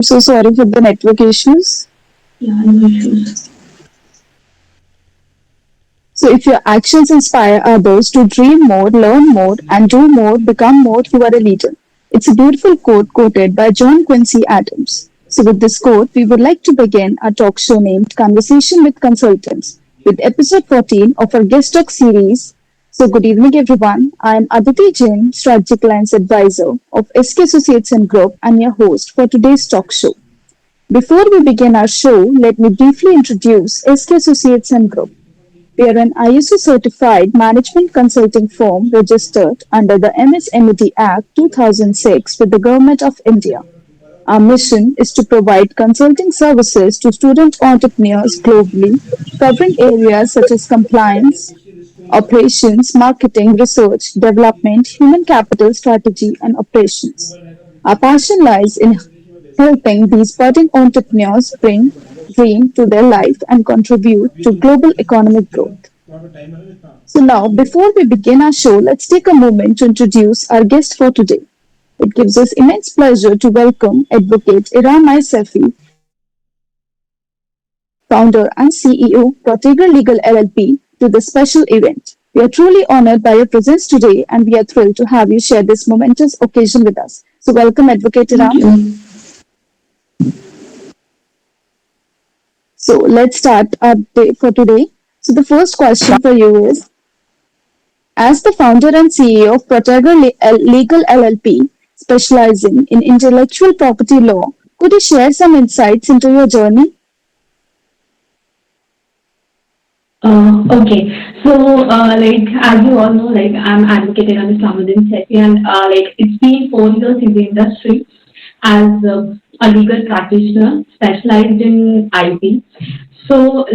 So sorry for the network issues. Yeah, no issues. So, if your actions inspire others to dream more, learn more, and do more, become more, you are a leader. It's a beautiful quote quoted by John Quincy Adams. So, with this quote, we would like to begin our talk show named Conversation with Consultants with episode 14 of our guest talk series. So, good evening, everyone. I am Aditi Jain, Strategic Alliance Advisor of SK Associates and Group, and your host for today's talk show. Before we begin our show, let me briefly introduce SK Associates and Group. We are an ISO certified management consulting firm registered under the MSMED Act 2006 with the Government of India. Our mission is to provide consulting services to student entrepreneurs globally, covering areas such as compliance, operations, marketing, research, development, human capital strategy, and operations. Our passion lies in helping these budding entrepreneurs bring dream to their life and contribute to global economic growth. So now, before we begin our show, let's take a moment to introduce our guest for today. It gives us immense pleasure to welcome Advocate Iram I, founder and CEO, Proteggere Legal LLP, to this special event. We are truly honored by your presence today and we are thrilled to have you share this momentous occasion with us. So, welcome, Advocate Thank Iram. you. So, let's start our day for today. So, the first question for you is: as the founder and CEO of Proteggere Legal LLP, specializing in intellectual property law, could you share some insights into your journey? Okay. So, as you all know, I'm advocating on Islamuddin Saifi, and it's been 4 years in the industry as a legal practitioner specialized in IP. So,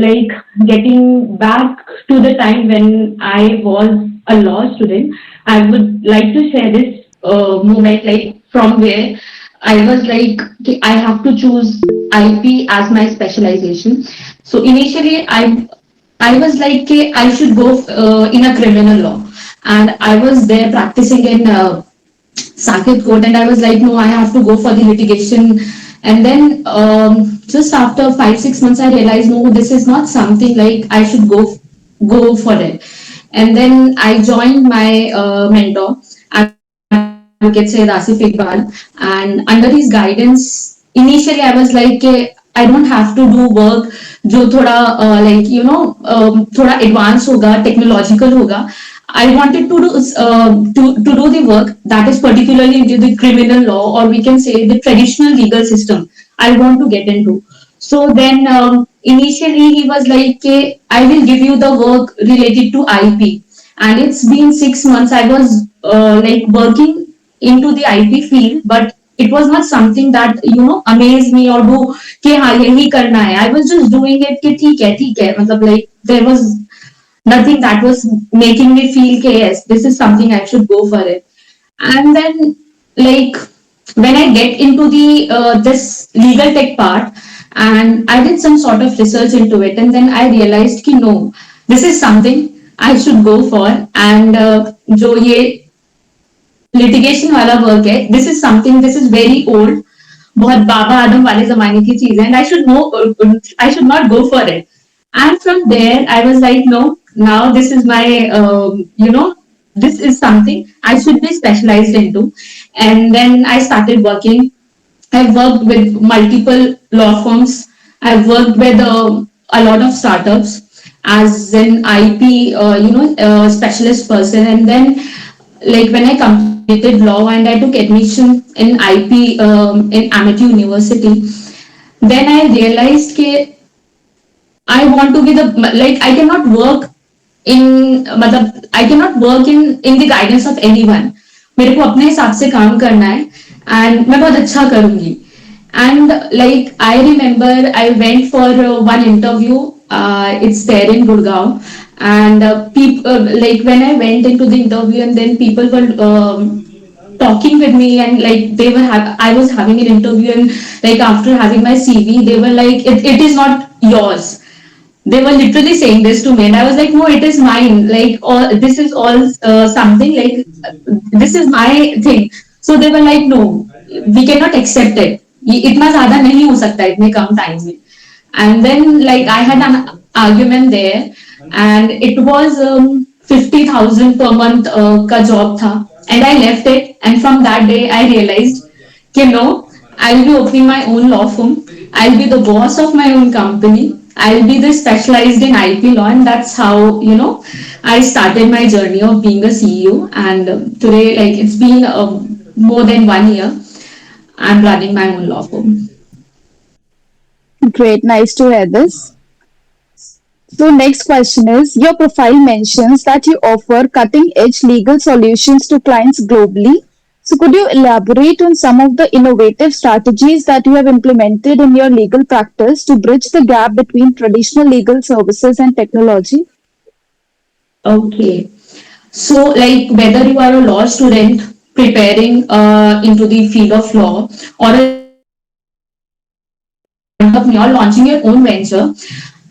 getting back to the time when I was a law student, I would like to share this moment, from where I was like, okay, I have to choose IP as my specialization. So initially, I was like, okay, I should go in a criminal law, and I was there practicing in Saket Court, and I was like, no, I have to go for the litigation. And then just after 5 6 months, I realized, no, this is not something like I should go for it. And then I joined my mentor, advocate say Rasif Iqbal, and under his guidance, initially I was like, I don't have to do work जो थोड़ा थोड़ा advance होगा technological होगा I wanted to do the work that is particularly into the criminal law, or we can say the traditional legal system I want to get into. So then initially he was like, I will give you the work related to IP, and it's been 6 months I was working into the IP field, but it was not something that amazed me or do कि हाँ यही करना है. I was just doing it कि ठीक है मतलब like there was nothing that was making me feel कि yes, this is something I should go for it. And then like when I get into the this legal tech part, and I did some sort of research into it, and then I realized कि no, this is something I should go for. And जो ये litigation वाला work है, this is something, this is very old, बहुत बाबा आदम वाले जमाने की चीज है, and I should not go for it. And from there I was like no, now this is my this is something I should be specialized into. And then I started working. I've worked with multiple law firms. I've worked with a lot of startups as an IP, specialist person. And then, when I completed law and I took admission in IP in Amity University, then I realized that I want to be the I cannot work I cannot work in the guidance of anyone. मेरे को अपने हिसाब से काम करना है and मैं बहुत अच्छा करूंगी. And I remember I went for one interview. It's there in Gurgaon, and people when I went into the interview, and then people were talking with me, and I was having an interview, and after having my CV, they were like, it is not yours. They were literally saying this to me, and I was like, no, it is mine. All this is all something this is my thing. So they were like, no, we cannot accept it. इतना ज्यादा नहीं हो सकता इतने कम time में. And then, like, I had an argument there, and it was 50,000 per month ka job tha, and I left it. And from that day, I realized, no, I'll be opening my own law firm. I'll be the boss of my own company. I'll be the specialized in IP law, and that's how I started my journey of being a CEO. And today, like, it's been more than 1 year. I'm running my own law firm. Great, nice to hear this. So, next question is your profile mentions that you offer cutting edge legal solutions to clients globally. So, could you elaborate on some of the innovative strategies that you have implemented in your legal practice to bridge the gap between traditional legal services and technology? Okay. So, like, whether you are a law student preparing into the field of law, or a young entrepreneur launching your own venture,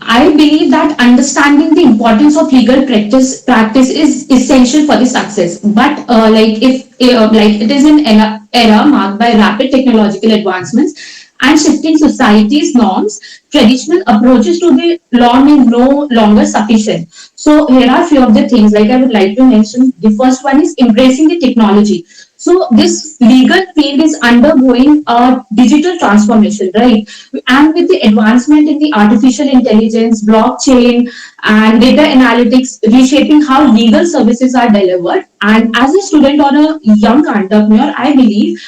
I believe that understanding the importance of legal practice is essential for the success. But like, if like, it is an era marked by rapid technological advancements and shifting society's norms, traditional approaches to the law may no longer sufficient. So here are a few of the things like I would like to mention. The first one is embracing the technology. So this legal field is undergoing a digital transformation, right? And with the advancement in the artificial intelligence, blockchain, and data analytics reshaping how legal services are delivered. And as a student or a young entrepreneur, I believe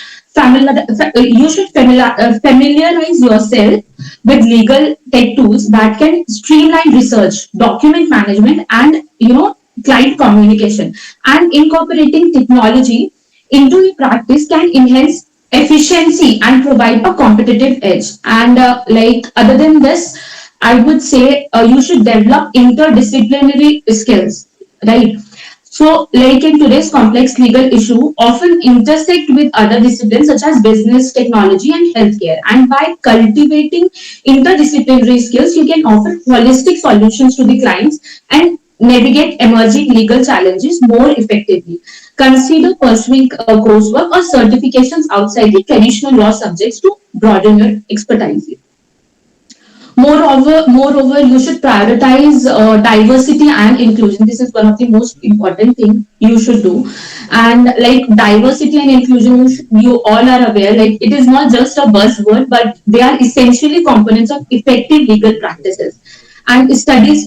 you should familiarize yourself with legal tech tools that can streamline research, document management, and client communication. And incorporating technology into your practice can enhance efficiency and provide a competitive edge. And like, other than this, I would say you should develop interdisciplinary skills, right? So, like, in today's complex legal issue, often intersect with other disciplines such as business, technology, and healthcare. And by cultivating interdisciplinary skills, you can offer holistic solutions to the clients and navigate emerging legal challenges more effectively. Consider pursuing coursework or certifications outside the traditional law subjects to broaden your expertise. Moreover, you should prioritize diversity and inclusion. This is one of the most important thing you should do. And like, diversity and inclusion, you all are aware, like, it is not just a buzzword, but they are essentially components of effective legal practices. And studies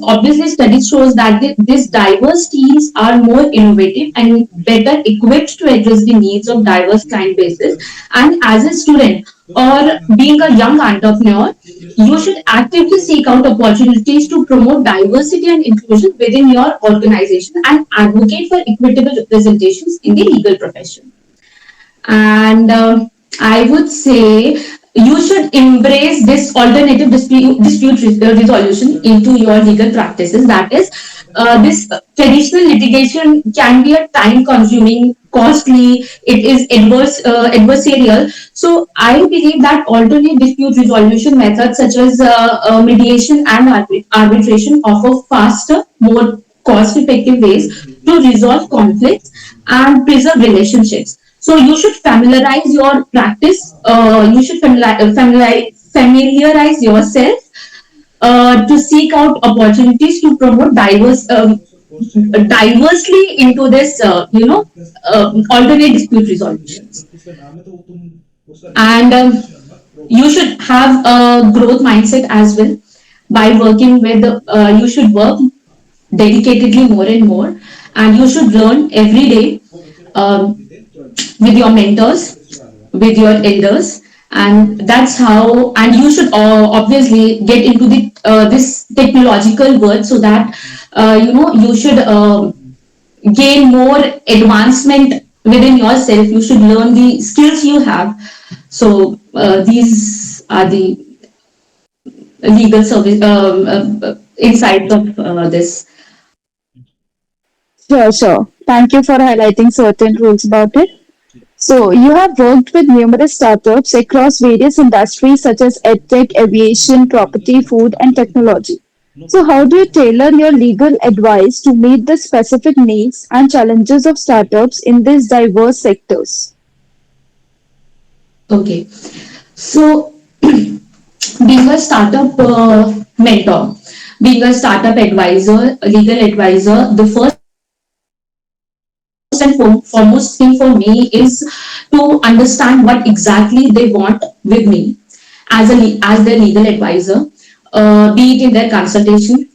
shows that these diverse teams are more innovative and better equipped to address the needs of diverse client bases. And as a student or being a young entrepreneur, you should actively seek out opportunities to promote diversity and inclusion within your organization and advocate for equitable representations in the legal profession. And I would say you should embrace this alternative dispute resolution into your legal practices. That is, this traditional litigation can be a time consuming, costly, it is adversarial. So I believe that alternate dispute resolution methods such as mediation and arbitration offer faster, more cost effective ways to resolve conflicts and preserve relationships. So you should familiarize your practice. You should familiarize yourself to seek out opportunities to promote diversely into this, alternate dispute resolutions. And you should have a growth mindset as well. By working with, you should work dedicatedly more and more, and you should learn every day with your mentors, with your elders, and that's how. And you should obviously get into the this technological world, so that you should gain more advancement within yourself. You should learn the skills you have. So these are the legal service insights of this. Sure, sure. Thank you for highlighting certain rules about it. So, you have worked with numerous startups across various industries such as edtech, aviation, property, food, and technology. So, how do you tailor your legal advice to meet the specific needs and challenges of startups in these diverse sectors? Okay. So, being a startup mentor, being a startup advisor, a legal advisor, the first and foremost thing for me is to understand what exactly they want with me as their legal advisor, be it in their consultation,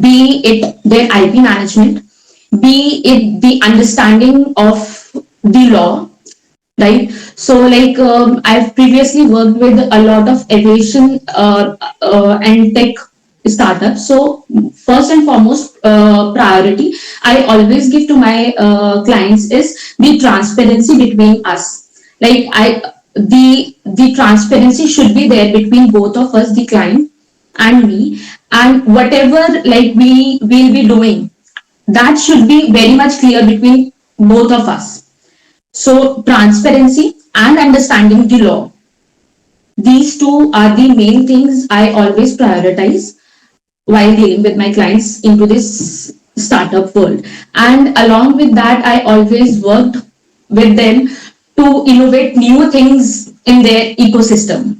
be it their IP management, be it the understanding of the law, right? So like I've previously worked with a lot of aviation and tech startups. So first and foremost priority I always give to my clients is the transparency between us. Like the transparency should be there between both of us, the client and me, and whatever like we will be doing, that should be very much clear between both of us. So, transparency and understanding the law. These two are the main things I always prioritize while dealing with my clients into this startup world. And along with that, I always worked with them to innovate new things in their ecosystem.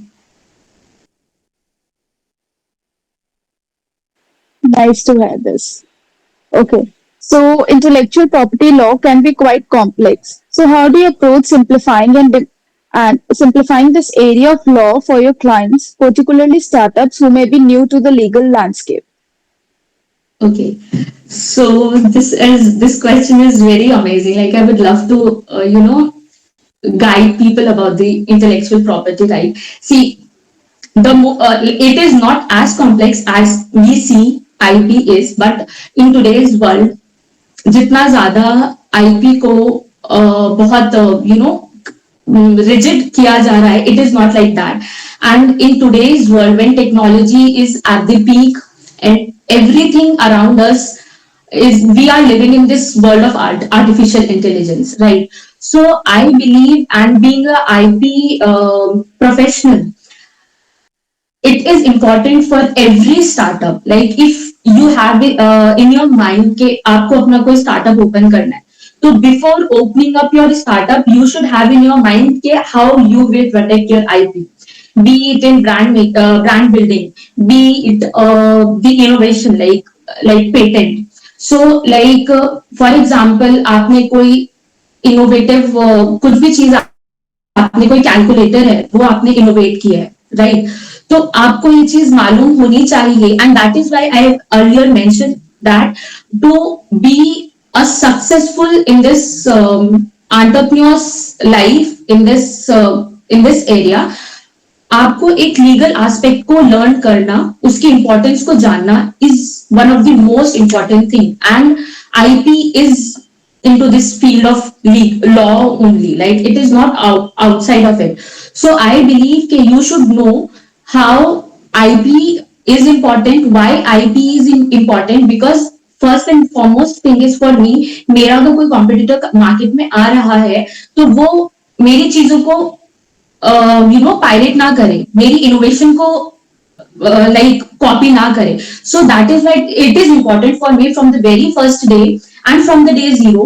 Nice to hear this. Okay. So intellectual property law can be quite complex. So how do you approach simplifying and simplifying this area of law for your clients, particularly startups who may be new to the legal landscape? Okay, so this question is very amazing. Like I would love to, guide people about the intellectual property right. See, it is not as complex as we see IP is, but in today's world जितना ज्यादा IP को बहुत rigid किया जा रहा है, it is not like that. And in today's world when technology is at the peak and everything around us is, we are living in this world of artificial intelligence, right? So I believe, and being a IP professional, it is important for every startup. Like if you have it in your mind कि आपको अपना कोई startup open करना है, so before opening up your startup you should have in your mind कि how you will protect your IP, be it in brand building, be it the innovation like patent. So like for example आपने कोई innovative कुछ भी चीज आपने कोई calculator है वो आपने इनोवेट किया है, राइट? तो आपको ये चीज मालूम होनी चाहिए, and that is why I earlier mention that to be a successful in this entrepreneur's life in this area, आपको एक लीगल एस्पेक्ट को लर्न करना, उसकी इंपॉर्टेंस को जानना is one of the most important thing. And IP is into this field of law only, like it is not outside of it. So I believe that you should know how ip is important, why ip is important, because first and foremost thing is for me, मेरा अगर कोई competitor market में आ रहा है तो वो मेरी चीजों को पायरेट ना करे, मेरी इनोवेशन को like copy na kare. So that is why it is important for me from the very first day and from the day zero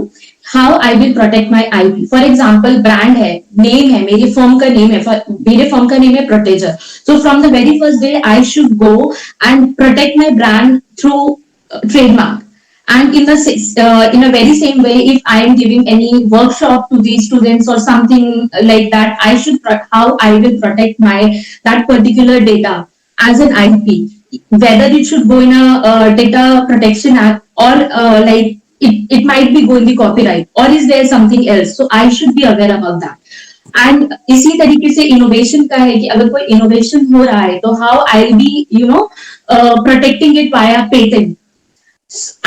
how I will protect my IP. For example, brand है, name है, मेरी firm का name है, मेरे firm का name है Proteggere. So from the very first day I should go and protect my brand through trademark. And in a very same way, if I am giving any workshop to the students or something like that, I should how I will protect my that particular data as an IP, whether it should go in a data protection act or it might be going the copyright, or is there something else, so I should be aware about that. And इसी तरीके से innovation का है कि अगर कोई innovation हो रहा है तो how I be protecting it via patent.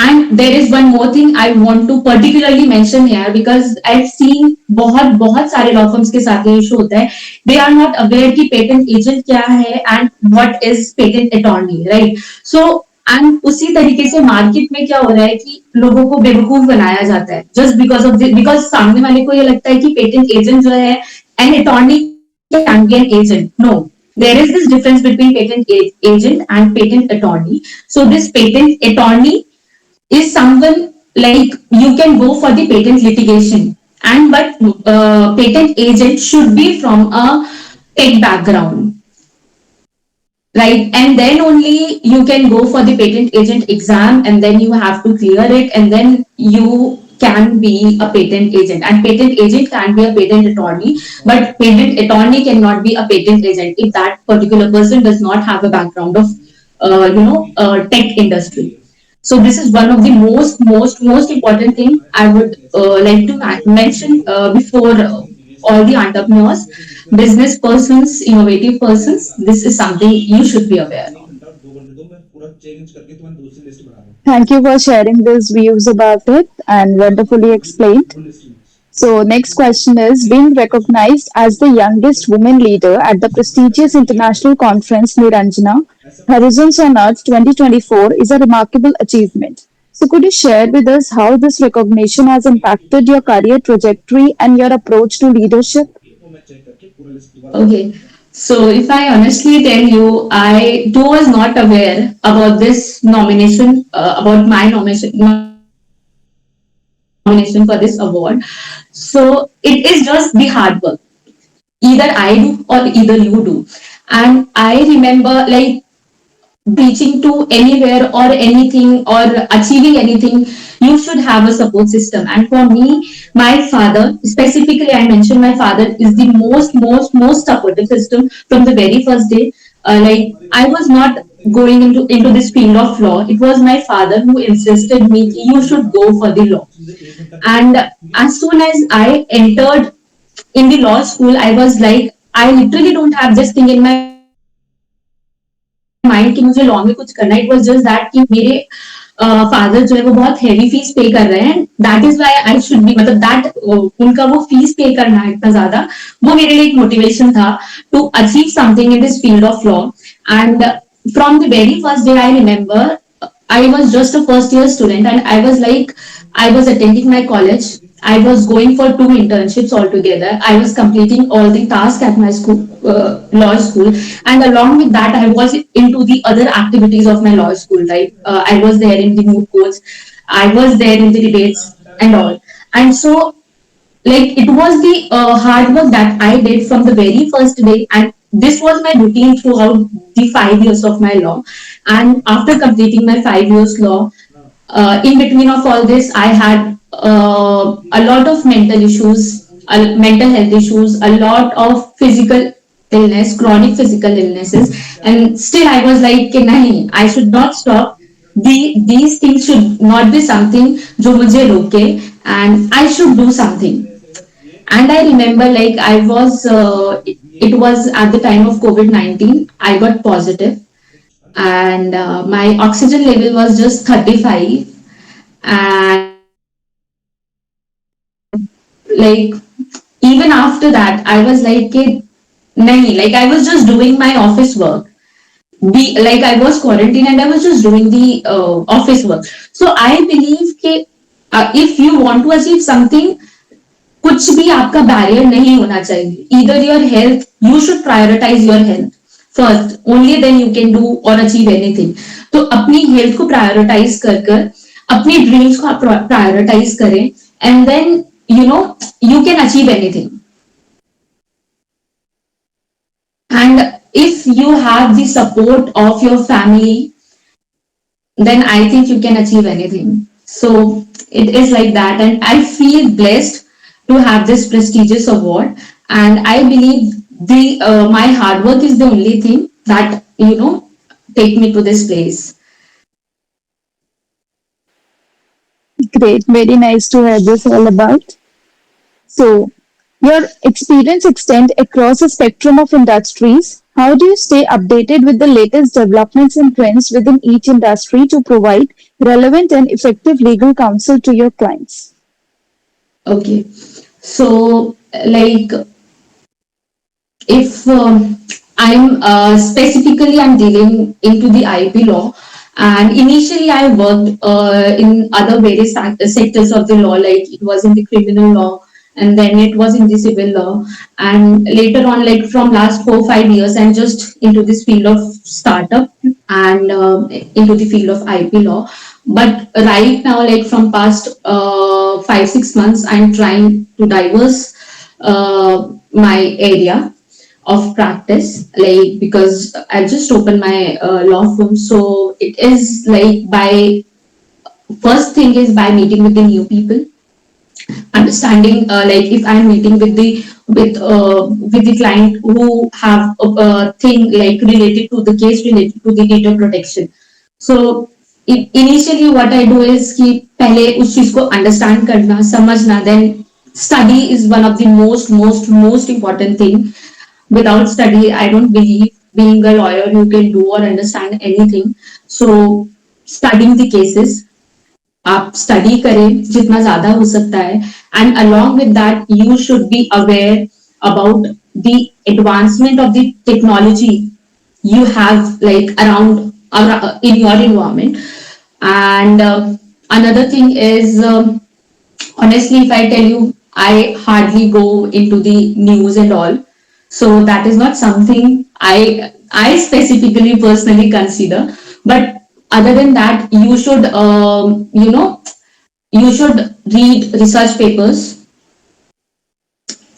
And there is one more thing I want to particularly mention here, because I've seen बहुत सारे law firms के साथ ये issue होता है. They are not aware कि patent agent क्या है and what is patent attorney, right? So and उसी तरीके से मार्केट में क्या हो रहा है कि लोगों को बेवकूफ बनाया जाता है just because सामने वाले को ये लगता है कि पेटेंट एजेंट जो है an attorney can be an agent. No, there is this difference between patent agent and patent attorney. So this patent attorney is someone like you can go for the patent litigation, and but patent agent should be from a tech background, right? And then only you can go for the patent agent exam, and then you have to clear it, and then you can be a patent agent. And patent agent can be a patent attorney, but patent attorney cannot be a patent agent if that particular person does not have a background of tech industry. So this is one of the most important thing I would like to mention before all the entrepreneurs, business persons, innovative persons. This is something you should be aware of. Thank you for sharing these views about it and wonderfully explained. So, next question is being recognized as the youngest woman leader at the prestigious international conference Niranjana Horizons on Earth 2024 is a remarkable achievement. So, could you share with us how this recognition has impacted your career trajectory and your approach to leadership? Okay. So if I honestly tell you, I too was not aware about this nomination, about my nomination for this award. So it is just the hard work. Either I do or either you do. And I remember, like, before reaching to anywhere or anything or achieving anything, you should have a support system. And for me, my father, specifically, I mentioned my father is the most supportive system from the very first day. Like, I was not going into this field of law. It was my father who insisted me you should go for the law. And as soon as I entered in the law school, I was like, I literally don't have this thing in my mind कि मुझे law में कुछ करना. It was just that कि मेरे father जो है वो बहुत हेवी फीस पे कर रहे हैं, that is why I should be, मतलब दैट उनका वो फीस पे करना है इतना ज्यादा, वो मेरे लिए एक मोटिवेशन था to achieve something in this field of law. And from the very first day, I remember I was just a first year student, and I was like, I was attending my college. I was going for 2 internships altogether. I was completing all the tasks at my school, law school, and along with that, I was into the other activities of my law school. Right, I was there in the moot courts, I was there in the debates and all. And so, like, it was the hard work that I did from the very first day, and this was my routine throughout the 5 years of my law. And after completing my 5 years law, in between of all this, I had a lot of mental issues, mental health issues, a lot of physical illness, chronic physical illnesses, and still I was like, कि नहीं, I should not stop. These things should not be something जो मुझे रोके, and I should do something. And I remember, like, it was at the time of COVID-19. I got positive, and my oxygen level was just 35. And like, even after that, I was like, nahi, like, I was just doing my office work. Like, I was quarantined and I was just doing the office work. So I believe that if you want to achieve something, कुछ भी आपका barrier नहीं होना चाहिए. Either your health, you should prioritize your health first, only then you can do or achieve anything. तो अपनी health को prioritise कर कर अपनी ड्रीम्स को आप प्रायोरिटाइज करें, and then you can achieve anything. And if you have the support of your family, then I think you can achieve anything. So it is like that, and I feel blessed to have this prestigious award. And I believe the my hard work is the only thing that take me to this place. Great, very nice to hear this all about. So, your experience extend across a spectrum of industries. How do you stay updated with the latest developments and trends within each industry to provide relevant and effective legal counsel to your clients? Okay, so, like, if I'm specifically I'm dealing into the IP law, and initially I worked in other various sectors of the law, like it was in the criminal law, and then it was in the civil law, and later on, like from last 4 5 years, I'm just into this field of startup, and into the field of IP law. But right now, like from past 5 6 months, I'm trying to diverse my area of practice, like because I just opened my law firm, so it is like by first thing is by meeting with the new people, understanding like if I'm meeting with the client who have a thing like related to the case related to the data protection. So initially what I do is कि पहले उस चीज को understand करना समझना, then study is one of the most important thing. Without study I don't believe being a lawyer you can do or understand anything. So studying the cases, आप study करें जितना ज्यादा हो सकता है, and along with that you should be aware about the advancement of the technology you have like around in your environment. And another thing is, honestly if I tell you, I hardly go into the news and all, so that is not something I specifically personally consider. But other than that you should you should read research papers.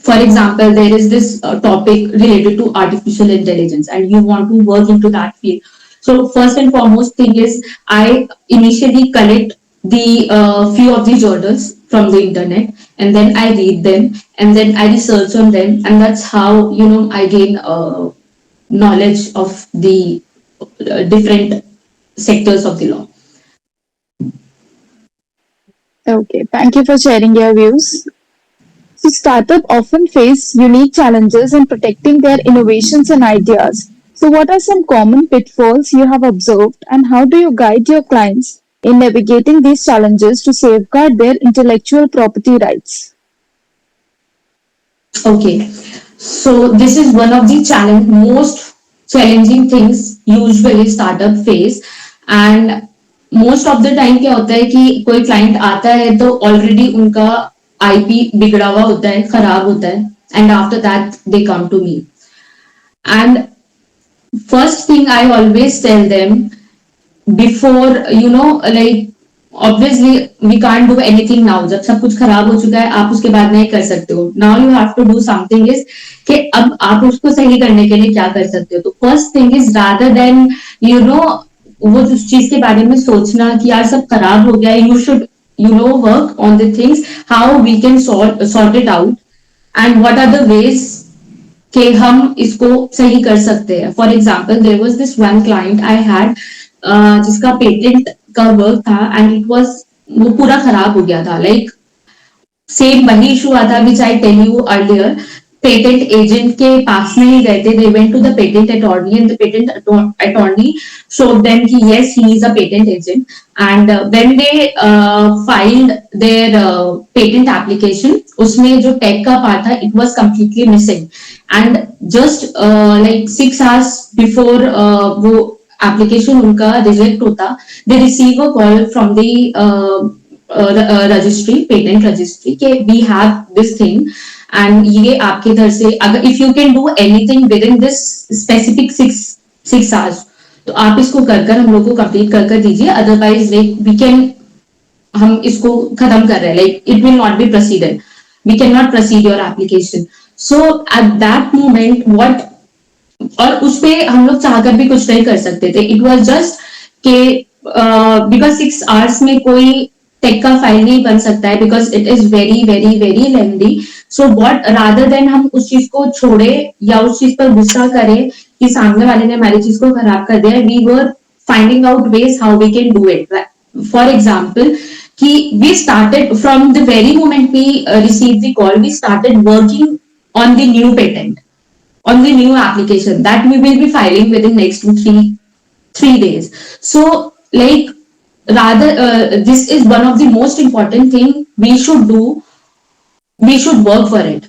For example, there is this topic related to artificial intelligence and you want to work into that field. So first and foremost thing is I initially collect the few of the journals from the internet, and then I read them, and then I research on them, and that's how I gain knowledge of the different sectors of the law. Okay, thank you for sharing your views. So, startups often face unique challenges in protecting their innovations and ideas. So, what are some common pitfalls you have observed, and how do you guide your clients in navigating these challenges to safeguard their intellectual property rights? Okay, so this is one of the most challenging things usually startup face. And most of the time क्या होता है कि कोई client आता है तो already उनका IP बिगड़ा हुआ होता है, खराब होता है, and after that they come to me. And first thing I always tell them before, like obviously we can't do anything now. जब सब कुछ खराब हो चुका है आप उसके बाद नहीं कर सकते हो. Now you have to do something is कि अब आप उसको सही करने के लिए क्या कर सकते हो. तो first thing is rather than वो उस चीज के बारे में सोचना कि यार सब खराब हो गया, you should work on the things how we can sort it out and what are the ways कि हम इसको सही कर सकते हैं. For example there was this one client I had जिसका पेटेंट का वर्क था एंड इट वाज वो पूरा खराब हो गया था. लाइक सेम वही इशू आता which I tell you earlier. Patent agent के पास में ही गए थे, they went to the patent attorney and the patent attorney showed them कि yes he is a patent agent, and when they filed their patent application उसमें जो take का पार्ट था it was completely missing. And just like 6 hours before वो application उनका reject होता, they receive a call from the registry, patent registry के we have this thing and ये आपके इधर से अगर if you can do anything with in this specific 6 hours तो आप इसको कर हम लोग को कंप्लीट कर दीजिए, अदरवाइज लाइक वी कैन हम इसको खत्म कर रहे हैं, like it will not be proceeded, we can not proceed your application. So at that moment what, और उस पे हम लोग चाहकर भी कुछ नहीं कर सकते थे. इट वाज जस्ट के बिकॉज 6 आवर्स में कोई टेक का फाइल नहीं बन सकता है because it is very very very lengthy. So what rather than हम उस चीज को छोड़े या उस चीज पर गुस्सा करें कि सामने वाले ने हमारी चीज को खराब कर दिया, we were finding out ways how we can do it. For example कि we started from the very moment we receive the call, we started working on the new patent, on the new application that we will be filing within next 3 days. So like rather this is one of the most important thing we should do, we should work for it,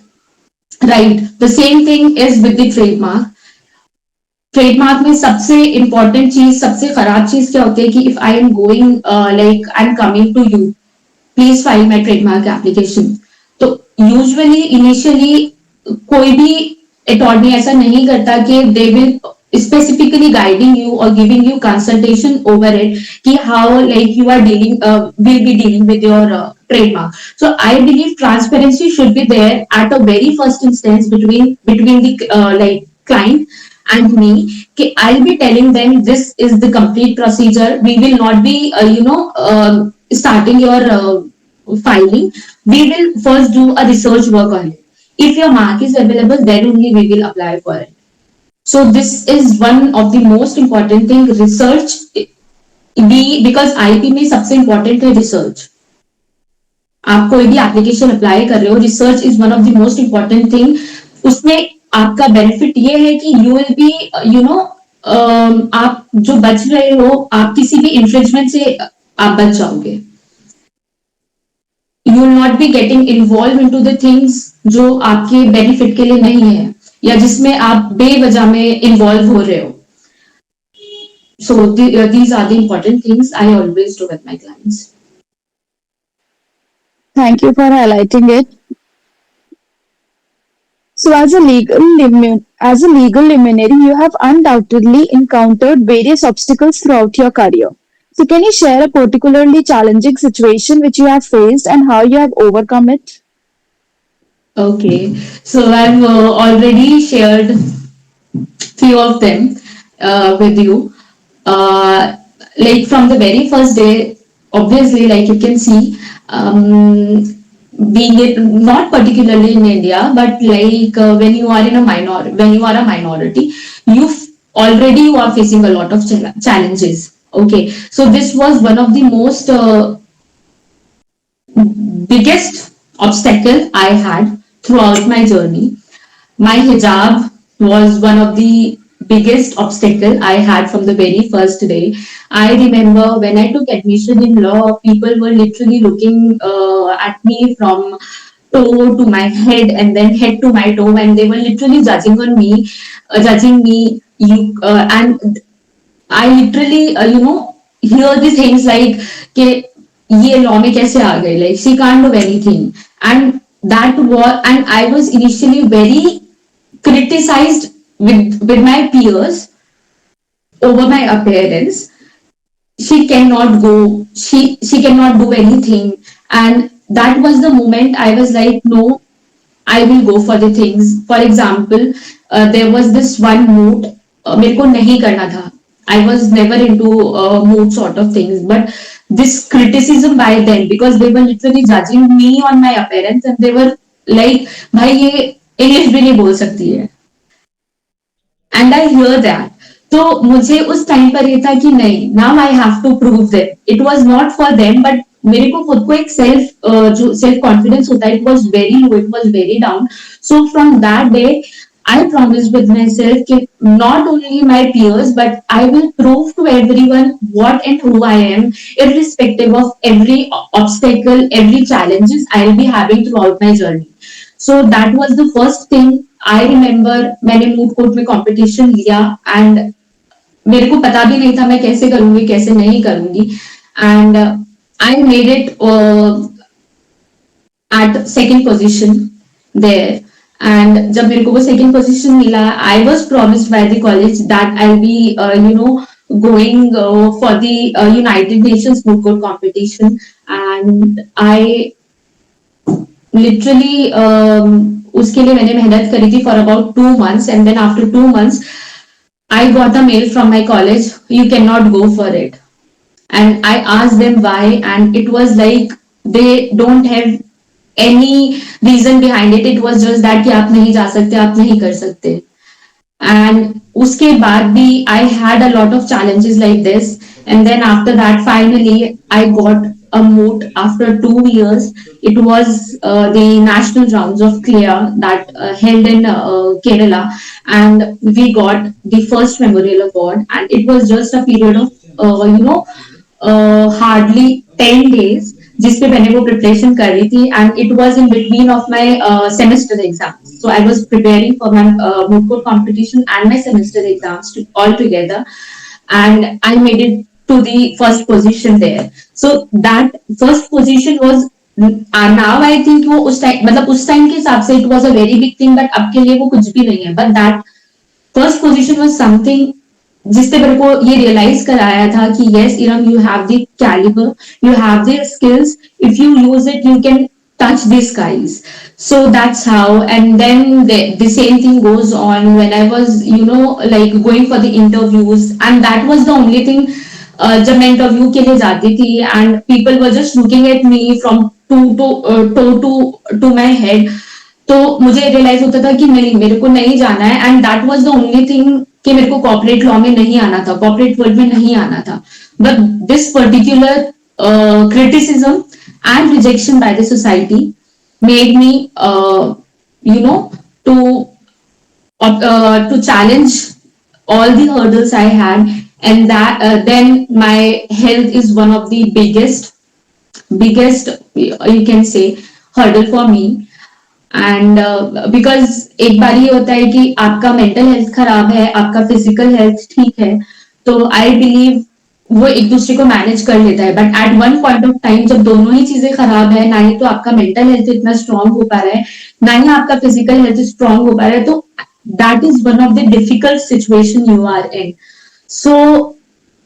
right? The same thing is with the trademark. Trademark में सबसे important चीज, सबसे खराब चीज क्या होती है कि if I am going like I am coming to you, please file my trademark application. तो यूजुअली इनिशियली कोई भी अटॉर्नी ऐसा नहीं करता कि they will specifically guiding you or giving you consultation over it ki how like you are dealing will be dealing with your trademark. So I believe transparency should be there at a very first instance between the like client and me, कि I'll be telling them this is the complete procedure. We will not be, starting your filing. We will first do a research work on it. If your mark is available, then only we will apply for it. So this is one of the most important thing. Research भी, because IP में सबसे important है research. आप कोई भी application apply कर रहे हो, research is one of the most important thing. उसमें आपका बेनिफिट ये है कि यू विल बी, आप जो बच रहे हो, आप किसी भी इन्फ्रिंजमेंट से आप बच जाओगे. You will not be getting involve into the things जो आपके बेनिफिट के लिए नहीं है, या जिसमें आप बेवजह में इन्वॉल्व हो रहे हो. So these are the important things I always do with my clients. Thank you for highlighting it. So, as a legal luminary, you have undoubtedly encountered various obstacles throughout your career. So, can you share a particularly challenging situation which you have faced and how you have overcome it? Okay, so I've already shared few of them with you. Like from the very first day, obviously, like you can see, being it not particularly in India, but like when you are in a when you are a minority, already you are facing a lot of challenges. Okay, so this was one of the most biggest obstacle I had throughout my journey. My hijab was one of the biggest obstacle I had from the very first day. I remember when I took admission in law, people were literally looking at me from toe to my head and then head to my toe, and they were literally judging me. And I literally, hear these things like, कि ये law में कैसे आ गए? Like she can't do anything, and I was initially very criticized with my peers over my appearance. She cannot go. She cannot do anything, and that was the moment I was like, no, I will go for the things. For example, there was this one mood मेरे को नहीं करना था. I was never into mood sort of things, but this criticism by them, because they were literally judging me on my appearance, and they were like, भाई ये English भी नहीं बोल सकती है. And I hear that. तो मुझे उस टाइम पर ये था कि नहीं, now I have to prove that. It was not for them, but मेरे को खुद को एक जो सेल्फ कॉन्फिडेंस होता है, it was very low, it was very down. So from that day I promised with myself that not only my peers, but I will prove to everyone what and who I am, irrespective of every obstacle, every challenges I'll be having throughout my journey. So that was the first thing. I remember मैंने moot court में competition लिया, and मेरे को पता भी नहीं था मैं कैसे करूंगी कैसे नहीं करूंगी. And I made it at second position there. And जब मेरे को वो सेकेंड पोजिशन मिला, I was promised by the college that I be going for the United Nations Moot Court competition, and I literally उसके लिए मैंने मेहनत करी थी for about 2 months, and then after 2 months I got a mail from my college, you cannot go for it. And I asked them why, and it was like they don't have any reason behind it. It was just that कि आप नहीं जा सकते, आप नहीं कर सकते. And उसके बाद भी I had a lot of challenges like this, and then after that finally I got a moot after 2 years. It was the national rounds of CLEA that held in Kerala, and we got the first memorial award, and it was just a period of hardly 10 days जिसपे मैंने वो preparation कर रही थी, and it was in between of my semester exams. So I was preparing for my moot court competition and my semester exams all together, and I made it to the first position there. So that first position was now I think वो उस time मतलब उस time के हिसाब से it was a very big thing, but अब के लिए वो कुछ भी नहीं है. But that first position was something जिससे मेरे को ये रियलाइज कराया था कि yes Iram, you have the caliber, you have the skills, if you use it you can touch the skies. So that's how. And then the same thing goes on when I was, like going for the interviews, and that was the only thing. जब मैं interview के लिए जाती थी and people were just looking at me from to my head, तो मुझे realise होता था कि नहीं, मेरे को नहीं जाना है, and that was the only thing कि मेरे को कॉर्पोरेट लॉ में नहीं आना था, कॉर्पोरेट वर्ल्ड में नहीं आना था. But this particular criticism and rejection by the society made me, to challenge all the hurdles I had, and that then my health is one of the biggest, you can say, hurdle for me. And because एक बार ये होता है कि आपका mental health खराब है, आपका physical health ठीक है, तो आई बिलीव वो एक दूसरे को मैनेज कर लेता है. But at one point of time जब दोनों ही चीजें खराब है, ना ही तो आपका मेंटल हेल्थ इतना स्ट्रांग हो पा रहा है, ना ही आपका फिजिकल हेल्थ स्ट्रांग हो पा रहा है, तो that is one of the difficult situation you are in. So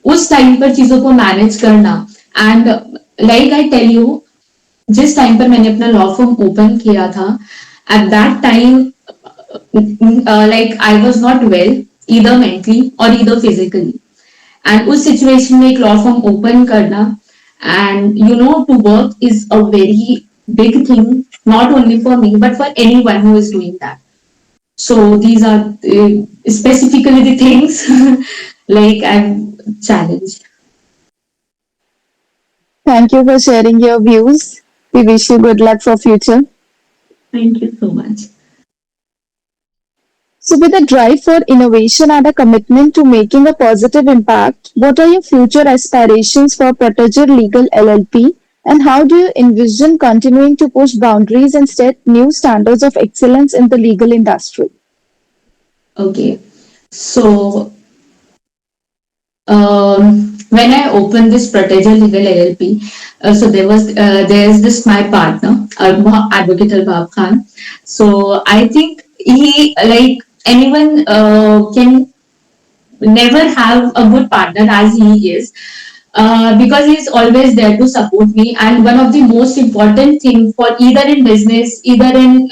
उस टाइम पर चीजों को मैनेज करना, and like I tell you, जिस टाइम पर मैंने अपना लॉ फर्म ओपन किया था, at that time like I was not well, either mentally और ईदर फिजिकली. एंड उस सिचुएशन में एक लॉ फर्म ओपन करना and to work is a very big thing, not only for me but for anyone who is doing that. So these are specifically the things like I'm challenged. Thank you for sharing your views. We wish you good luck for future. Thank you so much. So, with a drive for innovation and a commitment to making a positive impact, what are your future aspirations for Proteggere Legal LLP? And how do you envision continuing to push boundaries and set new standards of excellence in the legal industry? Okay, so when I opened this Proteggere Legal LLP, so there's this my partner, Advocate Albab Khan. So I think he, like anyone can never have a good partner as he is, because he's always there to support me. And one of the most important thing for either in business, either in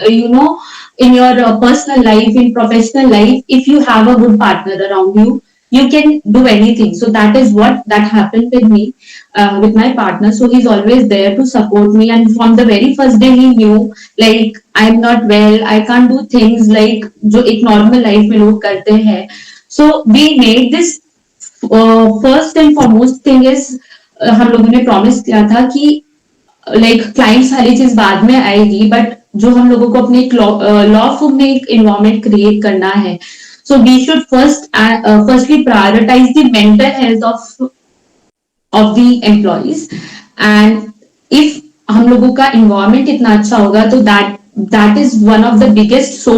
in your personal life, in professional life, if you have a good partner around you, you can do anything. So that is what that happened with me, with my partner. So he's always there to support me, and from the very first day he knew, like I'm not well, I can't do things like जो एक normal life में लोग करते हैं. So we made this, first and foremost thing is, हम लोगों ने promise किया था कि लाइक क्लाइंट्स वाली चीज बाद में आएगी, बट जो हम लोगों को अपने लॉ फर्म में एक इन्वायरमेंट क्रिएट करना है, so we should firstly prioritize the mental health of the employees. And if हम लोगों का इन्वायरमेंट इतना अच्छा होगा, तो that is one of the biggest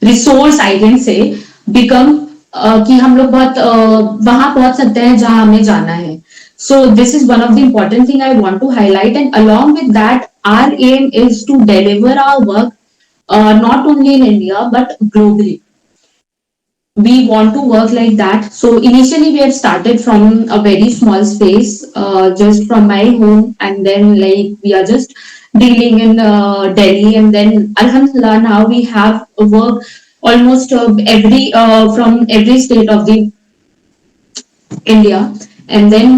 resource I can say become, कि हम लोग बहुत वहां पहुंच सकते हैं जहां हमें जाना है. So this is one of the important thing I want to highlight, and along with that our aim is to deliver our work not only in India but globally. We want to work like that. So initially we have started from a very small space, just from my home, and then like we are just dealing in Delhi, and then Alhamdulillah now we have work almost every from every state of the India, and then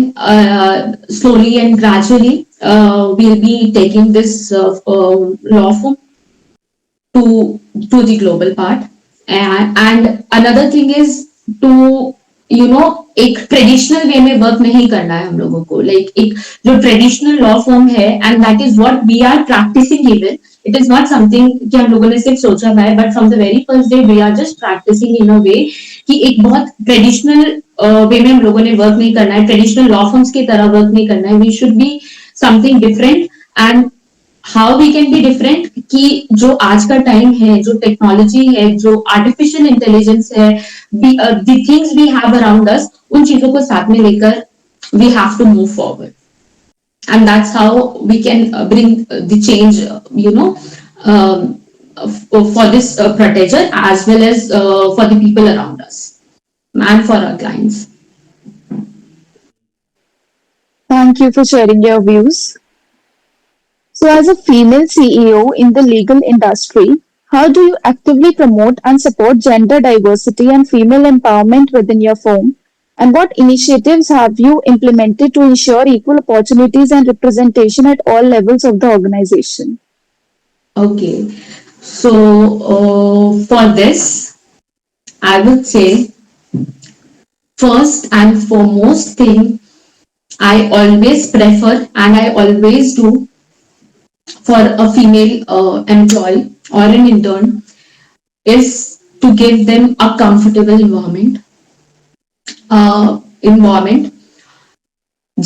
slowly and gradually we'll be taking this law firm to the global part. And another thing is to एक traditional way में work नहीं करना है हम लोगों को, like एक जो ट्रेडिशनल लॉ फॉर्म है, and that is what we are practicing. Even it is not something कि हम लोगों ने सिर्फ सोचा हुआ है, but from the very first day we are just practicing in a way कि एक बहुत ट्रेडिशनल वे में हम लोगों ने वर्क नहीं करना है, ट्रेडिशनल लॉ फॉर्म्स की तरह वर्क नहीं करना है. We should be something different. And how we can be different, कि जो आज का टाइम है, जो टेक्नोलॉजी है, जो आर्टिफिशियल इंटेलिजेंस है, the things we have around us, उन चीजों को साथ में लेकर we have to move forward. And that's how we can bring the change, for this protector as well as for the people around us and for our clients. Thank you for sharing your views. So, as a female CEO in the legal industry, how do you actively promote and support gender diversity and female empowerment within your firm? And what initiatives have you implemented to ensure equal opportunities and representation at all levels of the organization? Okay, so for this, I would say first and foremost thing I always prefer and I always do for a female employee or an intern is to give them a comfortable environment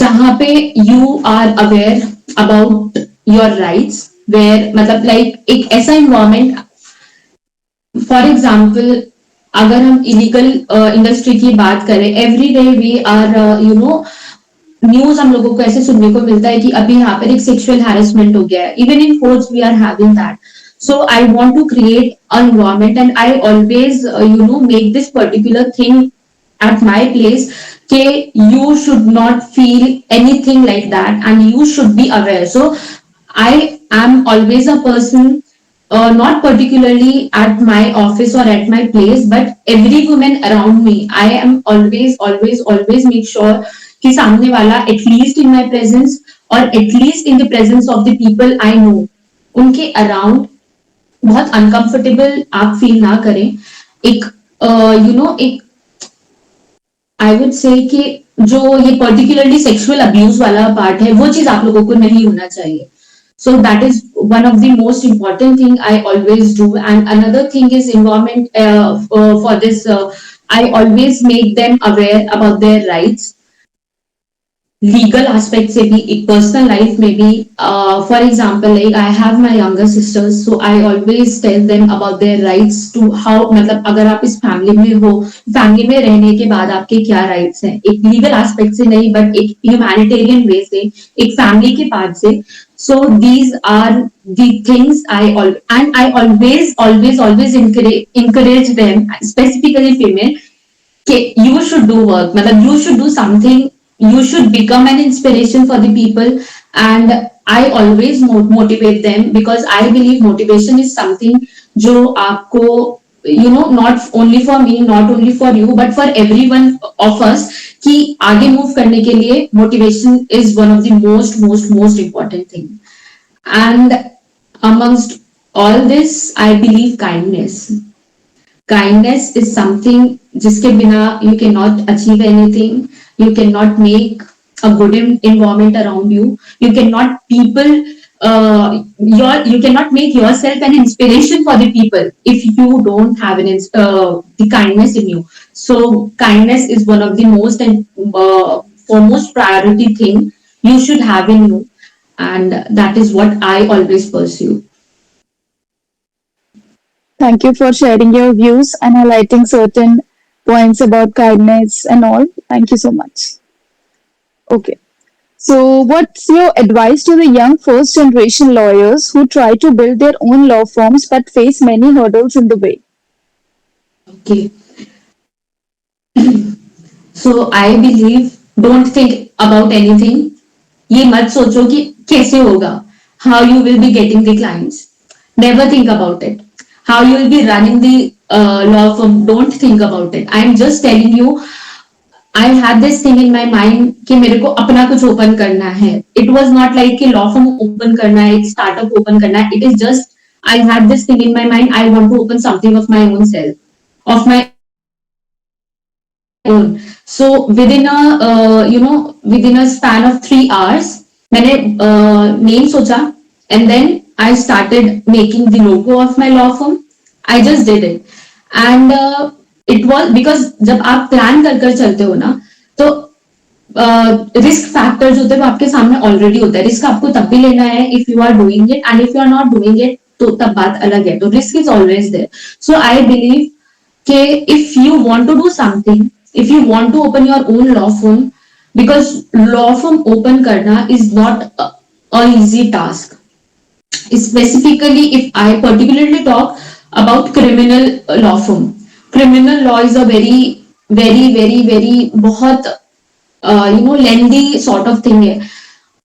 जहाँ पे you are aware about your rights where मतलब like एक ऐसा environment for example अगर हम illegal industry की बात करें every day we are you know news हम लोगों को ऐसे सुनने को मिलता है कि अभी यहाँ पर एक सेक्सुअल हैरेसमेंट हो गया है even in courts we are having that so I want to create an environment and I always make this particular thing at my place okay you should not feel anything like that and you should be aware so I am always a person not particularly at my office or at my place, but every woman around me. I am always make sure कि सामने वाला at least in my presence or at least in the presence of the people I know, उनके around बहुत uncomfortable आप feel ना करें. एक एक आई वुड से कि जो ये पर्टिकुलरली सेक्सुअल अब्यूज वाला पार्ट है वो चीज आप लोगों को नहीं होना चाहिए so that is one of the most important thing I always do and another thing is environment for this I always make them aware about their rights legal aspect से भी एक personal life में भी for example like I have my younger sisters so I always tell them about their rights to how मतलब अगर आप इस family में हो फैमिली में रहने के बाद आपके क्या राइट्स हैं एक लीगल एस्पेक्ट से नहीं बट एक ह्यूमैनिटेरियन वे से एक फैमिली के पार्ट से so these are the things I always encourage them specifically female okay, you should do work मतलब you should do something you should become an inspiration for the people and I always motivate them because I believe motivation is something जो आपको not only for me not only for you but for everyone of us कि आगे move करने के लिए motivation is one of the most important thing and amongst all this I believe kindness is something जिसके बिना you cannot achieve anything you cannot make a good environment around you you cannot people you cannot make yourself an inspiration for the people if you don't have the kindness in you so kindness is one of the most and foremost priority thing you should have in you and that is what I always pursue. Thank you for sharing your views and highlighting certain points about kindness and all. Thank you so much. Okay. So, what's your advice to the young first generation lawyers who try to build their own law firms but face many hurdles in the way? Okay, so I believe don't think about anything ये मत सोचो कि कैसे होगा how you will be getting the clients never think about it how you will be running the law firm don't think about it I am just telling you I had this thing in my mind कि मेरे को अपना कुछ open करना है it was not like कि law firm open करना है एक startup ओपन करना है it is just I had this thing in my mind I want to open something of my own self of my own. So within a span of 3 hours, मैंने name सोचा and then I started making the logo of my law firm. I just did it and it was because जब आप plan कर चलते हो ना तो risk factor जो होते हैं वो आपके सामने ऑलरेडी होता है रिस्क आपको तब भी लेना है if you are doing it and if you are not doing it तो तब बात अलग है तो risk is always there so I believe कि if you want to do something if you want to open your own law firm because law firm open karna is not a easy task specifically if I particularly talk about criminal law firm criminal law is a very बहुत lengthy sort of thing है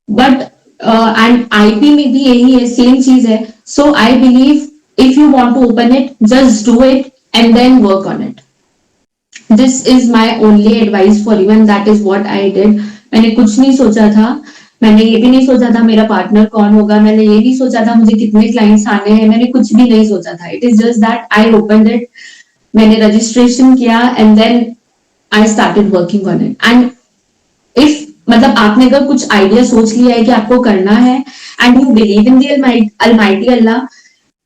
but and IP में भी यही है, same चीज है. So I believe if you want to open it, just do it and then work on it. This is my only advice for you and that is what I did. मैंने कुछ नहीं सोचा था. मैंने ये भी नहीं सोचा था मेरा पार्टनर कौन होगा. मैंने ये नहीं सोचा था मुझे कितने क्लाइंट्स आने हैं. मैंने कुछ भी नहीं सोचा था. It is just that I open it. मैंने रजिस्ट्रेशन किया and then I started working on it. And if मतलब आपने अगर कुछ आइडिया सोच लिया है कि आपको करना है and you believe in the Almighty Allah,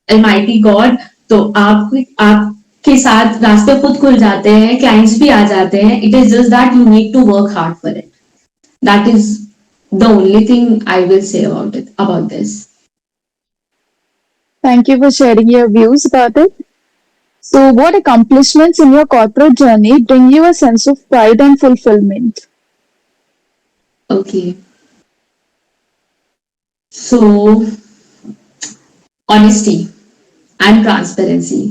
Almighty God, तो आपके साथ रास्ते खुद खुल जाते हैं, क्लाइंट्स भी आ जाते हैं. It is just that you need to work hard for it. That is the only thing I will say about it, about this. Thank you for sharing your views about it. So, what accomplishments in your corporate journey bring you a sense of pride and fulfillment? Okay. So, honesty and transparency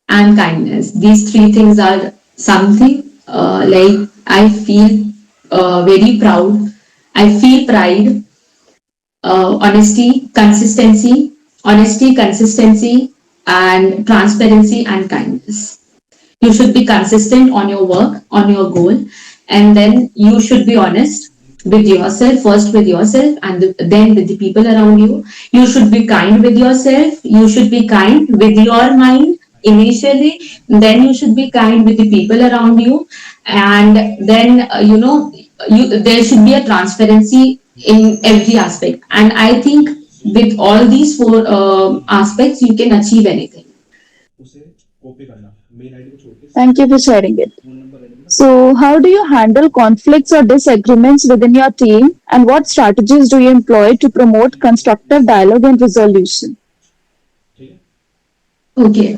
and kindness. These three things are something like I feel very proud. I feel pride, honesty, consistency, and transparency and kindness. You should be consistent on your work, on your goal, and then you should be honest with yourself, first with yourself and then with the people around you. You should be kind with yourself. You should be kind with your mind initially. Then you should be kind with the people around you. And then, there should be a transparency in every aspect. And I think with all these four aspects, you can achieve anything. Thank you for sharing it. So, how do you handle conflicts or disagreements within your team, and what strategies do you employ to promote constructive dialogue and resolution? Okay.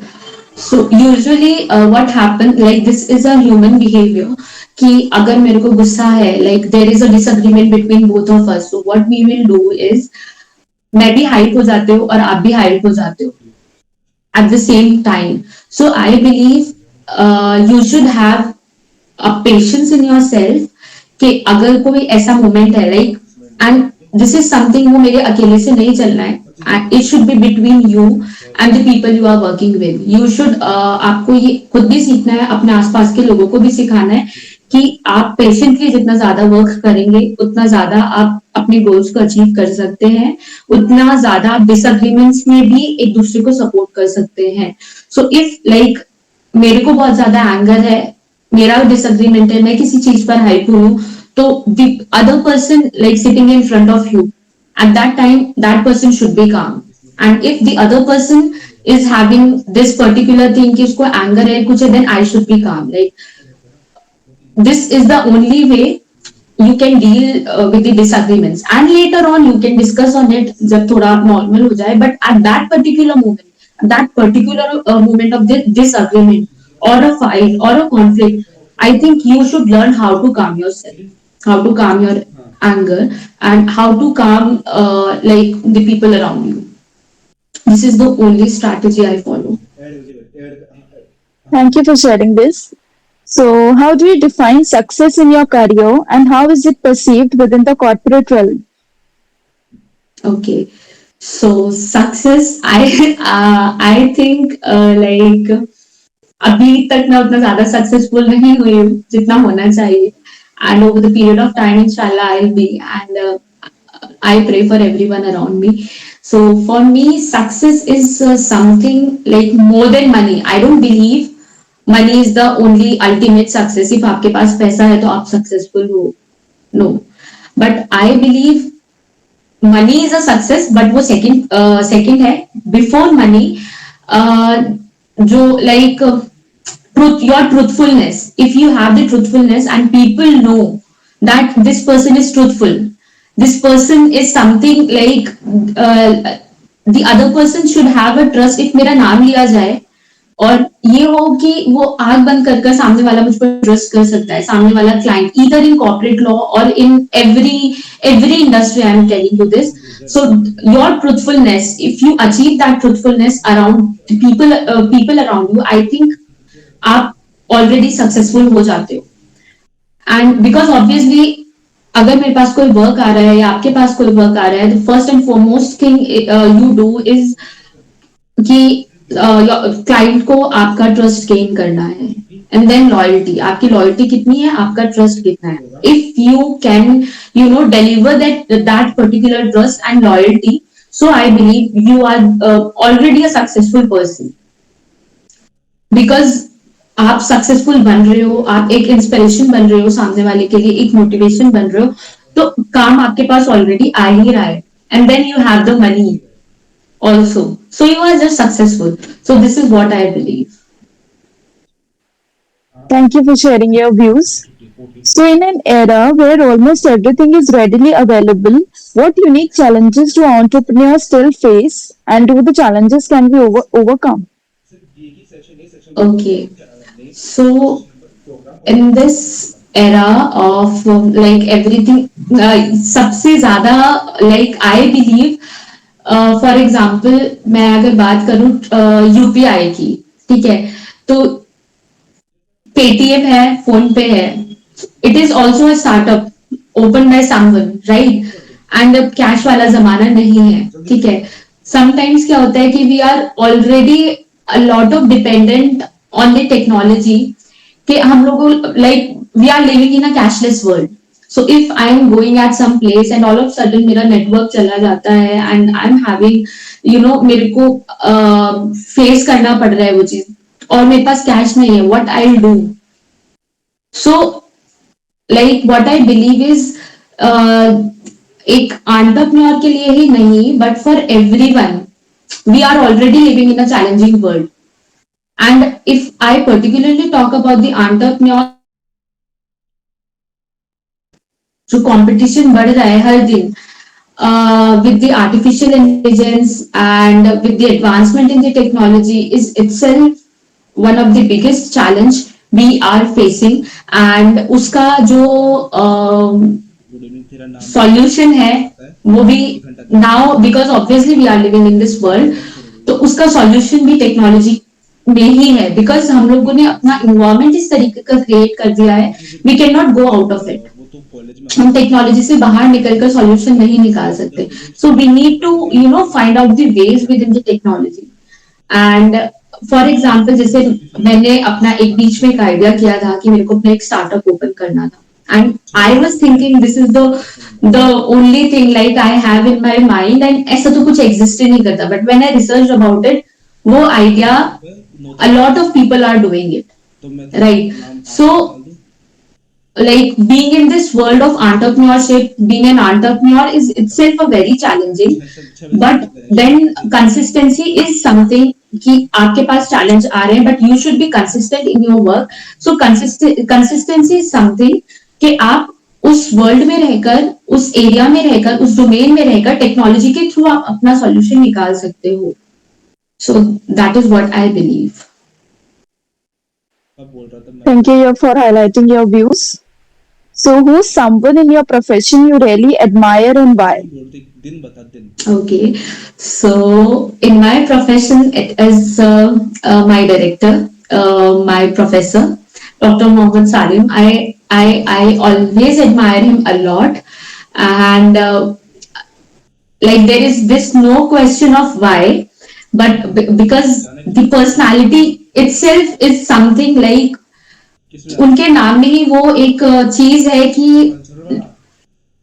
So usually what happen, like this is a human behavior, कि अगर मेरे को गुस्सा है, like there is a disagreement between both of us, so what we will do is मैं भी hype हो जाते हो और आप भी हाइप हो जाते हो at the same time. So I believe you should have a patience in yourself कि अगर कोई ऐसा मोमेंट है like, and this is something वो मेरे अकेले से नहीं चलना है. It should be between you and the people you are working with. You should आपको ये खुद भी सीखना है, अपने आसपास के लोगों को भी सिखाना है कि आप पेशेंटली जितना ज्यादा वर्क करेंगे उतना ज्यादा आप अपने गोल्स को अचीव कर सकते हैं, उतना ज्यादा आप डिसएग्रीमेंट्स में भी एक दूसरे को सपोर्ट कर सकते हैं. सो इफ लाइक मेरे को बहुत ज्यादा एंगर है, मेरा डिसएग्रीमेंट है, मैं किसी चीज पर हाइप हूँ, तो the other person like sitting in front of you, at that time that person should be calm. And if the other person is having this particular thing कि उसको anger है कुछ है, then I should be calm. Like this is the only way you can deal with the disagreements, and later on you can discuss on it जब थोड़ा normal हो जाए. But at that particular moment, that particular moment of this disagreement or a fight or a conflict, I think you should learn how to calm yourself, how to calm your anger, and how to calm like the people around you. This is the only strategy I follow. Thank you for sharing this. So, how do you define success in your career, and how is it perceived within the corporate realm? Okay, so success, I think like अभी तक मैं उतना ज्यादा successful नहीं हुई हूँ जितना होना चाहिए. And over the period of time, inshallah, I'll be. And I pray for everyone around me. So for me, success is something like more than money. I don't believe money is the only ultimate success. If आपके पास पैसा है तो आप successful हो. No. But I believe money is a success, but वो second है. Before money, जो like your truthfulness. If you have the truthfulness and people know that this person is truthful, this person is something like the other person should have a trust. If मेरा नाम लिया जाए और ये हो कि वो आग बंद कर सामने वाला मुझ पर ट्रस्ट कर सकता है, सामने वाला client, either in corporate law और इन every industry, I am telling you this. So your truthfulness, if you achieve that truthfulness around people around you, I think आप ऑलरेडी सक्सेसफुल हो जाते हो. एंड बिकॉज ऑब्वियसली अगर मेरे पास कोई work आ रहा है या आपके पास कोई वर्क आ रहा है, तो first and foremost thing you do is कि क्लाइंट को आपका ट्रस्ट गेन करना है, एंड देन लॉयल्टी, आपकी लॉयल्टी कितनी है, आपका ट्रस्ट कितना है. If you can deliver that particular trust and loyalty, so I believe you are already a successful person, because आप सक्सेसफुल बन रहे हो, आप एक इंस्पिरेशन बन रहे हो सामने वाले के लिए, एक मोटिवेशन बन रहे हो, तो काम आपके पास ऑलरेडी आ ही रहा है, and then you have the money also, so you are just successful. So this is what I believe. Thank you for sharing your views. So, in an era where almost everything is readily available, what unique challenges do entrepreneurs still face, and do the challenges can be overcome? Okay, so in this era of like everything, सबसे ज्यादा like I believe, for example मैं अगर बात करूं UPI की, ठीक है, तो पेटीएम है, फोन पे है, it is also a startup open by someone, right, and अब कैश वाला जमाना नहीं है, ठीक है. समटाइम्स क्या होता है कि we are already a lot of dependent on the technology, कि हम लोगों like we are living in a cashless world. So if I am going at some place and all of sudden मेरा network चला जाता है and I am having मेरे को face करना पड़ रहा है वो चीज, और मेरे पास कैश नहीं है, what I do. So like what I believe is, एक एंटरप्रेन्योर के लिए ही नहीं but for everyone, we are already living in a challenging world. And if I particularly talk about the entrepreneur, जो कंपटीशन बढ़ रहा है हर दिन, with the artificial intelligence and with the advancement in the technology, is itself one of the biggest challenge we are facing. And उसका जो solution है वो भी, now because obviously we are living in this world, तो उसका solution भी technology में ही है, बिकॉज हम लोगों ने अपना इन्वायरमेंट इस तरीके का क्रिएट कर दिया है, we can not go out of it. हम टेक्नोलॉजी से बाहर निकलकर सॉल्यूशन नहीं निकाल सकते. So we need to find out the ways within the technology. And for example, जैसे मैंने अपना एक बीच में एक आइडिया किया था कि मेरे को अपना एक स्टार्टअप ओपन करना था, and I was thinking this is the only thing like I have in my mind, and ऐसा तो कुछ exist ही नहीं करता, but when I researched about it, वो idea a lot of people are doing it, right? So like being in this world of entrepreneurship, being an entrepreneur is itself a very challenging, but then consistency is something कि आपके पास challenge आ रहे हैं but you should be consistent in your work. So consistency is something कि आप उस world में रहकर, उस एरिया में रहकर, उस डोमेन में रहकर टेक्नोलॉजी के थ्रू आप अपना सॉल्यूशन निकाल सकते हो. So that is what I believe. Thank you for highlighting your views. So, who's someone in your profession you really admire and why? Okay, so in my profession, it is my director, my professor, Dr. Mohammed Salim. I always admire him a lot, and like there is this no question of why, but because the personality itself is something like, उनके नाम में ही वो एक चीज है कि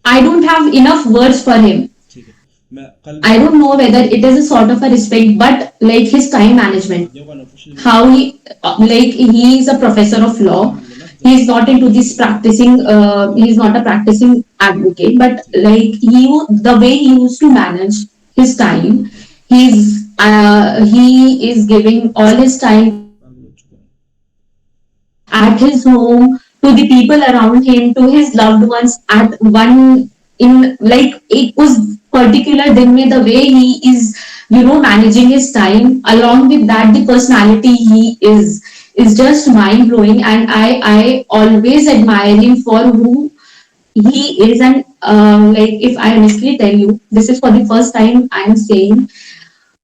I don't have enough words for him. I don't know whether it is a sort of a respect, but like his time management, how he like he is a professor of law. He is not into this practicing. He is not a practicing advocate, but like the way he used to manage his time, he is giving all his time at his home, to the people around him, to his loved ones at one in like it was particular दिन में the way he is managing his time, along with that the personality he is just mind blowing, and I always admire him for who he is. And like if I honestly tell you, this is for the first time I am saying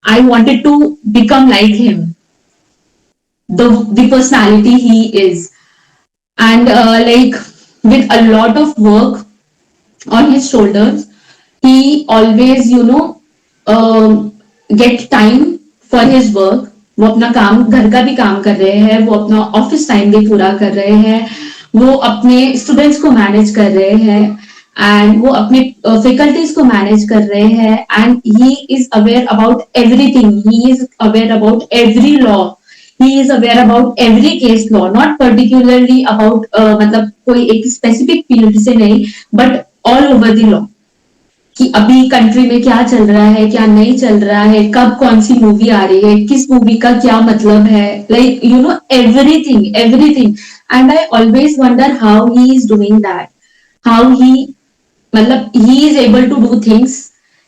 I wanted to become like him, the personality he is. And like with a lot of work, on his shoulders. He always, get time for his work. वो अपना काम, घर का भी काम कर रहे हैं, वो अपना ऑफिस टाइम भी पूरा कर रहे हैं, वो अपने स्टूडेंट्स को मैनेज कर रहे हैं, एंड वो अपने फैकल्टीज को मैनेज कर रहे हैं, and he is aware about everything, he is aware about every law, he is aware about every case law, not particularly about मतलब कोई एक स्पेसिफिक फील्ड से नहीं, but all over the law, कि अभी कंट्री में क्या चल रहा है, क्या नहीं चल रहा है, कब कौन सी मूवी आ रही है, किस मूवी का क्या मतलब है, like everything everything. And I always wonder how he is doing that, how he, मतलब he is able to do things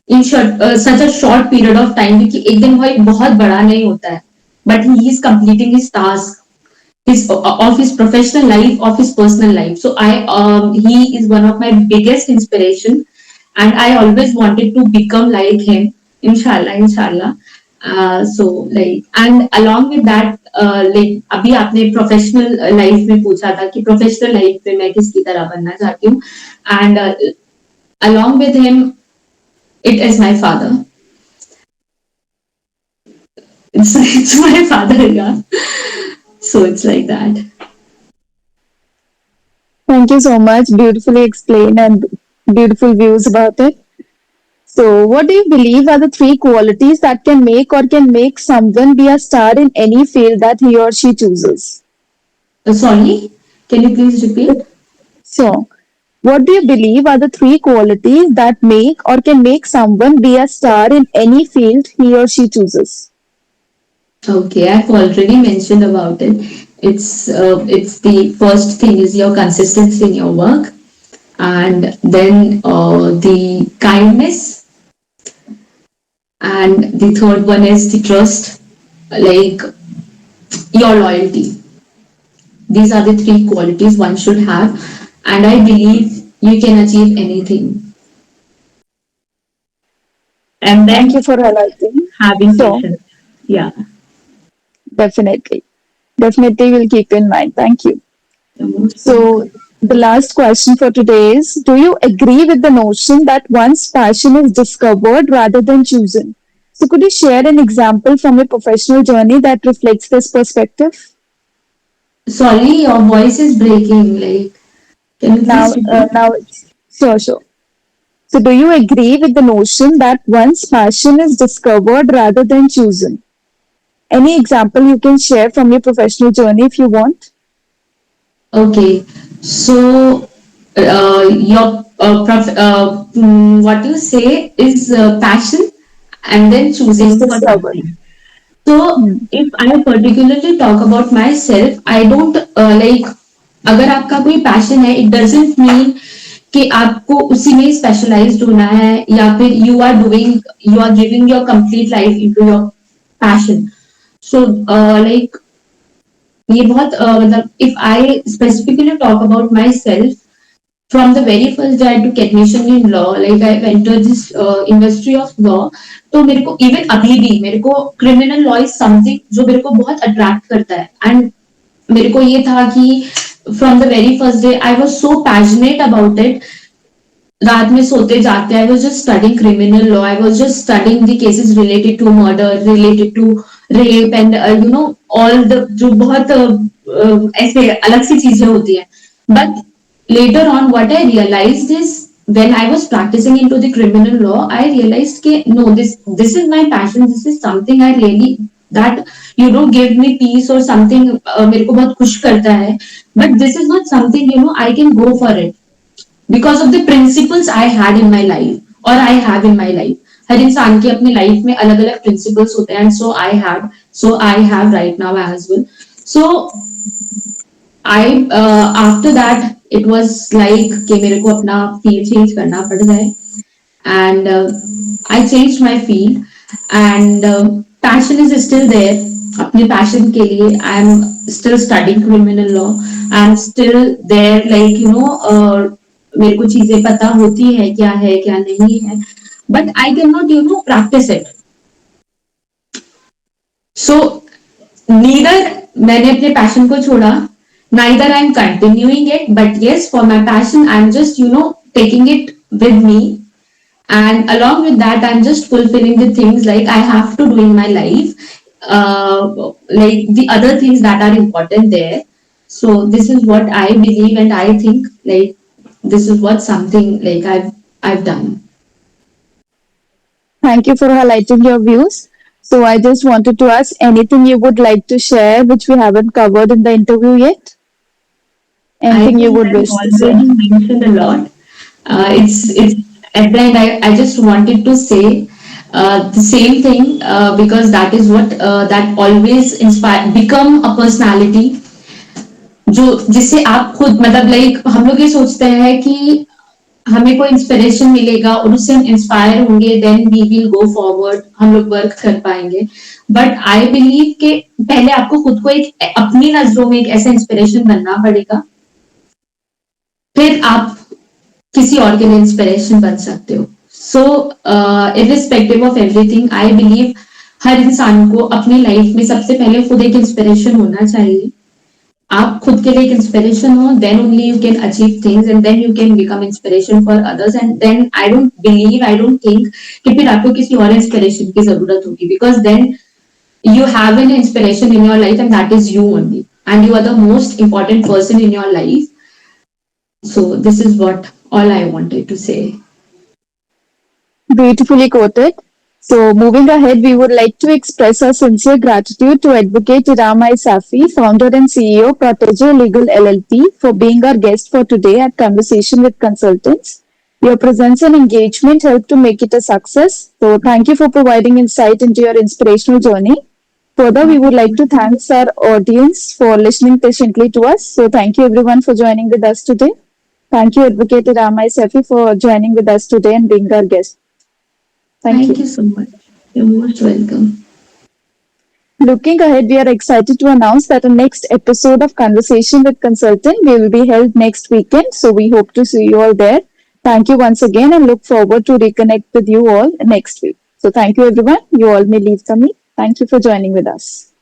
in such a short period of time, क्योंकि एक दिन वो बहुत बड़ा नहीं होता है, but he is completing his task, his of his professional life, of his personal life. So he is one of my biggest inspiration, and I always wanted to become like him, inshallah, inshallah. So like, and along with that, like अभी आपने professional life में पूछा था कि professional life में मैं किसकी तरह बनना चाहती हूँ, and along with him, it is my father. It's my father, yeah. So it's like that. Thank you so much. Beautifully explained and beautiful views about it. So, what do you believe are the three qualities that can make someone be a star in any field that he or she chooses? Sorry, can you please repeat? So, what do you believe are the three qualities that make or can make someone be a star in any field he or she chooses? Okay, I've already mentioned about it. It's the first thing is your consistency in your work, and then the kindness, and the third one is the trust, like your loyalty. These are the three qualities one should have, and I believe you can achieve anything. And Thank you then for highlighting. having So, patience. Yeah. definitely, definitely will keep in mind. Thank you. You're most So, welcome. the last question for today is: do you agree with the notion that one's passion is discovered rather than chosen? So, could you share an example from your professional journey that reflects this perspective? Sorry, your voice is breaking. Like, can you please repeat? Now, sure, sure. So, do you agree with the notion that one's passion is discovered rather than chosen? Any example you can share from your professional journey if you want? Okay, so what you say is passion and then It's choosing for discovered. something. So Hmm. if I particularly talk about myself, I don't like, अगर आपका कोई passion है, it doesn't mean कि आपको उसी में specialised होना है, या फिर you are giving your complete life into your passion. So like, ये बहुत मतलब, if I specifically talk about myself, from the very first day I took admission in law, like I entered this industry of law. तो मेरे को even अभी भी मेरे को क्रिमिनल लॉ इज समथिंग जो मेरे को बहुत अट्रैक्ट करता है, एंड मेरे को ये था कि from the very first day I was so passionate about it. रात में सोते जागते I was just studying criminal law, I was just studying the cases related to murder, related to rape, and all the जो बहुत ऐसे अलग सी चीजें होती है. But later on what I realized is, when I was practicing into the criminal law, I realized that no, this is my passion, this is something I really, that give me peace or something, मेरे को बहुत खुश करता है, but this is not something I can go for it because of the principles I had in my life, or I have in my life. हर इंसान की अपनी life में अलग अलग प्रिंसिपल्स होते हैं, so I have right now as well. So I after that it was like कि मेरे को अपना फील्ड चेंज करना पड़ जाए, and I changed my field, and passion is still there. अपने passion के लिए I am still studying criminal law. I am still there, like मेरे को चीजें पता होती है क्या नहीं है, but I cannot practice it. So neither मैंने अपने passion को छोड़ा, neither I'm continuing it, but yes, for my passion I'm just taking it with me, and along with that I'm just fulfilling the things like I have to do in my life, like the other things that are important there. So this is what I believe, and I think like this is what something like I've done. Thank you for highlighting your views. So I just wanted to ask anything you would like to share which we haven't covered in the interview yet? I Anything you think would I've wish to say? already mentioned a lot. It's at the end. I just wanted to say the same thing, because that is what that always inspire become a personality जो जिससे आप खुद मतलब like हम लोग ये सोचते हैं कि हमें कोई इंस्पिरेशन मिलेगा और उससे हम इंस्पायर होंगे, then we will go forward, हम लोग वर्क कर पाएंगे. बट आई बिलीव कि पहले आपको खुद को एक अपनी नजरों में एक ऐसा इंस्पिरेशन बनना पड़ेगा, फिर आप किसी और के लिए इंस्पिरेशन बन सकते हो. So irrespective of everything I believe हर इंसान को अपनी लाइफ में सबसे पहले खुद एक इंस्पिरेशन होना चाहिए. आप खुद के लिए एक इंस्पिरेशन हो, then only you can achieve things and then you can become inspiration for others, and then I don't think कि फिर आपको किसी और इंस्पिरेशन की जरूरत होगी, because then you have an inspiration in your life and that is you only, and you are the most important person in your life. So this is what all I wanted to say. Beautifully quoted. So, moving ahead, we would like to express our sincere gratitude to Advocate Iram I, founder and CEO, Proteggere Legal LLP, for being our guest for today at Conversation with Consultants. Your presence and engagement helped to make it a success. So, thank you for providing insight into your inspirational journey. Further, we would like to thank our audience for listening patiently to us. So, thank you everyone for joining with us today. Thank you, Advocate Iram I, for joining with us today and being our guest. Thank Thank you. you so much. You're most welcome. Looking ahead, we are excited to announce that the next episode of Conversation with Consultant will be held next weekend. So we hope to see you all there. Thank you once again and look forward to reconnect with you all next week. So thank you everyone. You all may leave the meet. Thank you for joining with us.